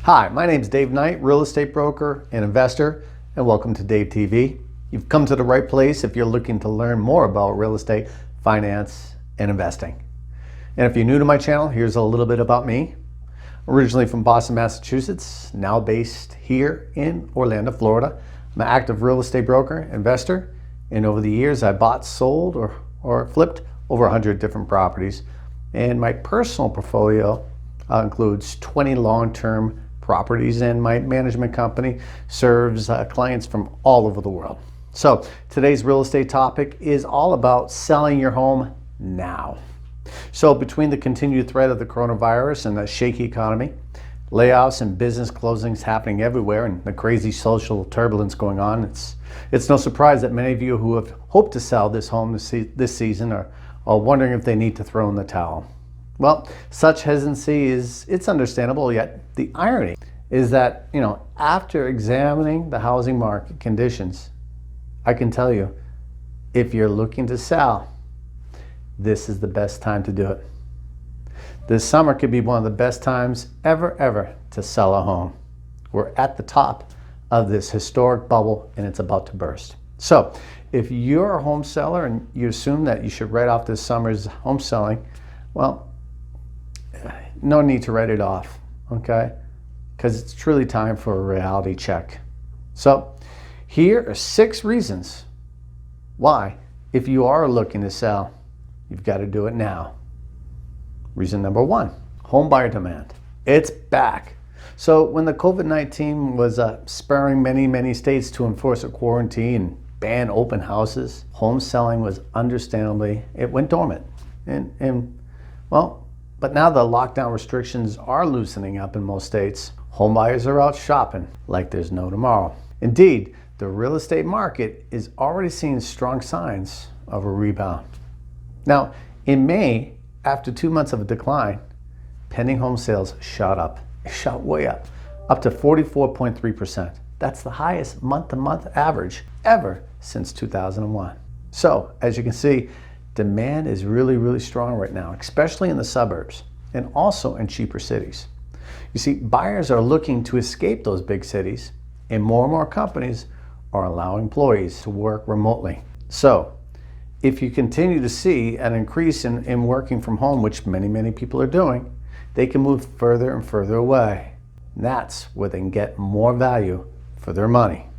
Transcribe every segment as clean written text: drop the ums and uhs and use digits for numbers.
Hi, my name is Dave Knight, real estate broker and investor, and welcome to DaveTv. You've come to the right place if you're looking to learn more about real estate, finance, and investing. And if you're new to my channel, here's a little bit about me. Originally from Boston, Massachusetts, now based here in Orlando, Florida. I'm an active real estate broker, investor, and over the years I bought, sold, or flipped over 100 different properties. And my personal portfolio includes 20 long-term properties, and my management company serves clients from all over the world. So today's real estate topic is all about selling your home now. So between the continued threat of the coronavirus and the shaky economy, layoffs and business closings happening everywhere, and the crazy social turbulence going on, it's no surprise that many of you who have hoped to sell this home this season are wondering if they need to throw in the towel. Well, such hesitancy it's understandable, yet the irony is that, after examining the housing market conditions, I can tell you, if you're looking to sell, this is the best time to do it. This summer could be one of the best times ever to sell a home. We're at the top of this historic bubble and it's about to burst. So if you're a home seller and you assume that you should write off this summer's home selling, well, no need to write it off, okay? Because it's truly time for a reality check. So here are 6 reasons why, if you are looking to sell, you've got to do it now. Reason number 1, home buyer demand. It's back. So when the COVID-19 was spurring many states to enforce a quarantine and ban open houses, home selling was understandably, it went dormant. But now the lockdown restrictions are loosening up in most states. Home buyers are out shopping like there's no tomorrow. Indeed, the real estate market is already seeing strong signs of a rebound. Now, in May, after 2 months of a decline, pending home sales shot up. It shot way up to 44.3%. That's the highest month-to-month average ever since 2001. So, as you can see, demand is really strong right now, especially in the suburbs and also in cheaper cities. You see, buyers are looking to escape those big cities, and more companies are allowing employees to work remotely. So if you continue to see an increase in working from home, which many people are doing, they can move further and further away. And that's where they can get more value for their money.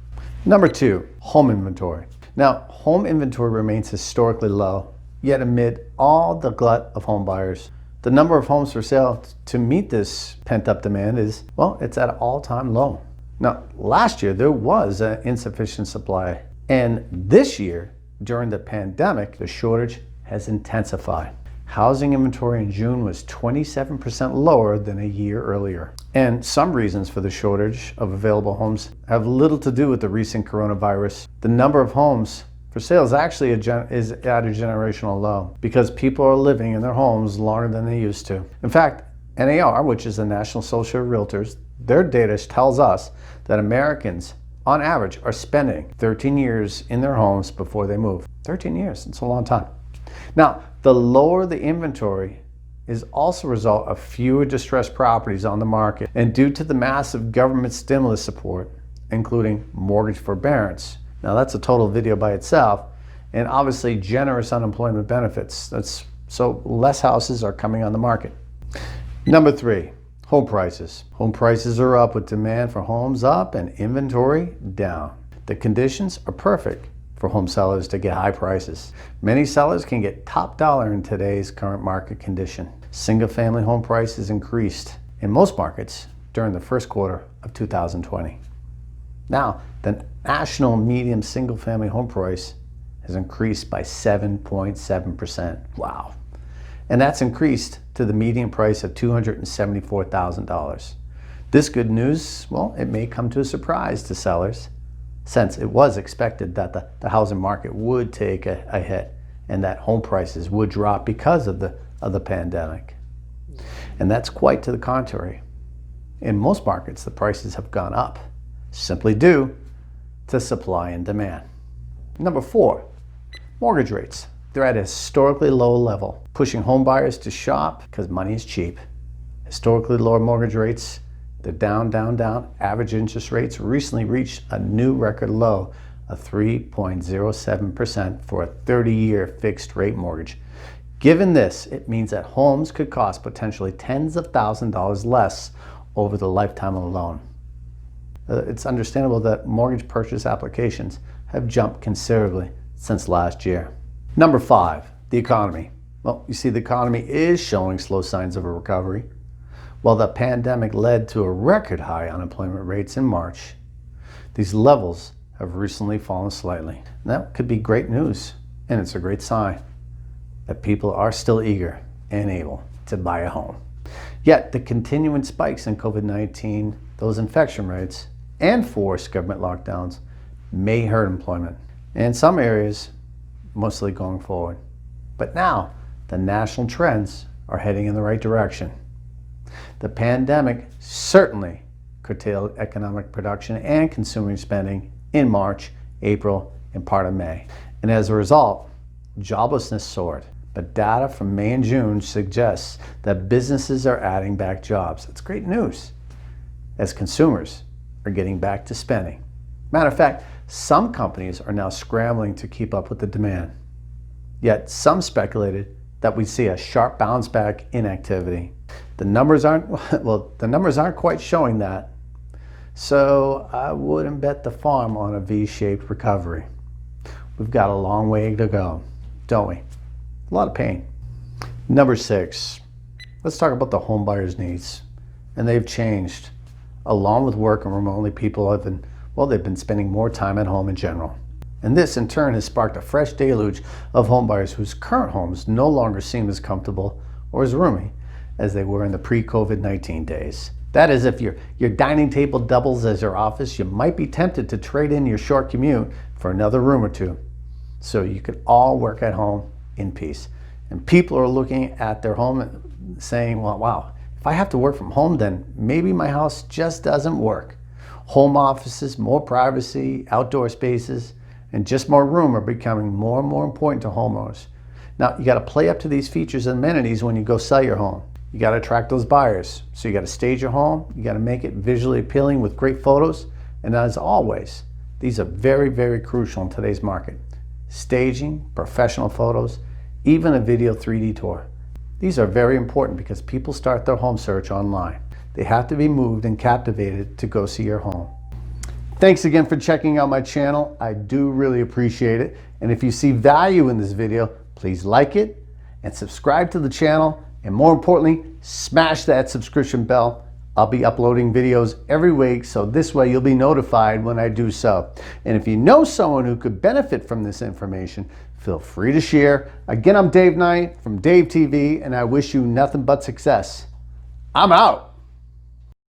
Number 2, home inventory. Now, home inventory remains historically low, yet amid all the glut of home buyers, the number of homes for sale to meet this pent-up demand is, it's at an all-time low. Now, last year there was an insufficient supply, and this year, during the pandemic, the shortage has intensified. Housing inventory in June was 27% lower than a year earlier. And some reasons for the shortage of available homes have little to do with the recent coronavirus. The number of homes for sale is actually is at a generational low because people are living in their homes longer than they used to. In fact, NAR, which is the National Association of Realtors, their data tells us that Americans, on average, are spending 13 years in their homes before they move. 13 years, it's a long time. Now, the lower the inventory is also a result of fewer distressed properties on the market, and due to the massive government stimulus support, including mortgage forbearance. Now that's a total video by itself, and obviously generous unemployment benefits. So less houses are coming on the market. Number 3, home prices. Home prices are up with demand for homes up and inventory down. The conditions are perfect for home sellers to get high prices. Many sellers can get top dollar in today's current market condition. Single-family home prices increased in most markets during the first quarter of 2020. Now, the national median single-family home price has increased by 7.7%. Wow. And that's increased to the median price of $274,000. This good news, it may come to a surprise to sellers, since it was expected that the housing market would take a hit and that home prices would drop because of the pandemic. And that's quite to the contrary. In most markets, the prices have gone up, simply due to supply and demand. Number 4, mortgage rates. They're at a historically low level, pushing home buyers to shop because money is cheap. Historically lower mortgage rates They're down, down, down. Average interest rates recently reached a new record low of 3.07% for a 30-year fixed rate mortgage. Given this, it means that homes could cost potentially tens of thousands of dollars less over the lifetime of the loan. It's understandable that mortgage purchase applications have jumped considerably since last year. Number 5, the economy. Well, you see, the economy is showing slow signs of a recovery. While the pandemic led to a record high unemployment rates in March, these levels have recently fallen slightly. And that could be great news, and it's a great sign that people are still eager and able to buy a home. Yet the continuing spikes in COVID-19, those infection rates, and forced government lockdowns may hurt employment in some areas, mostly going forward. But now the national trends are heading in the right direction. The pandemic certainly curtailed economic production and consumer spending in March, April, and part of May. And as a result, joblessness soared. But data from May and June suggests that businesses are adding back jobs. That's great news, as consumers are getting back to spending. Matter of fact, some companies are now scrambling to keep up with the demand. Yet some speculated that we'd see a sharp bounce back in activity. The numbers aren't quite showing that. So I wouldn't bet the farm on a V-shaped recovery. We've got a long way to go, don't we? A lot of pain. Number 6, let's talk about the home buyer's needs. And they've changed. Along with working remotely, people have been spending more time at home in general. And this in turn has sparked a fresh deluge of home buyers whose current homes no longer seem as comfortable or as roomy as they were in the pre-COVID-19 days. That is, if your dining table doubles as your office, you might be tempted to trade in your short commute for another room or two, so you could all work at home in peace. And people are looking at their home and saying, well, wow, if I have to work from home, then maybe my house just doesn't work. Home offices, more privacy, outdoor spaces, and just more room are becoming more and more important to homeowners. Now, you got to play up to these features and amenities when you go sell your home. You got to attract those buyers. So you got to stage your home. You got to make it visually appealing with great photos. And as always, these are very, very crucial in today's market. Staging, professional photos, even a video 3D tour. These are very important because people start their home search online. They have to be moved and captivated to go see your home. Thanks again for checking out my channel. I do really appreciate it. And if you see value in this video, please like it and subscribe to the channel. And more importantly, smash that subscription bell. I'll be uploading videos every week, so this way you'll be notified when I do so. And if you know someone who could benefit from this information, feel free to share. Again, I'm Dave Knight from DaveTv, and I wish you nothing but success. I'm out.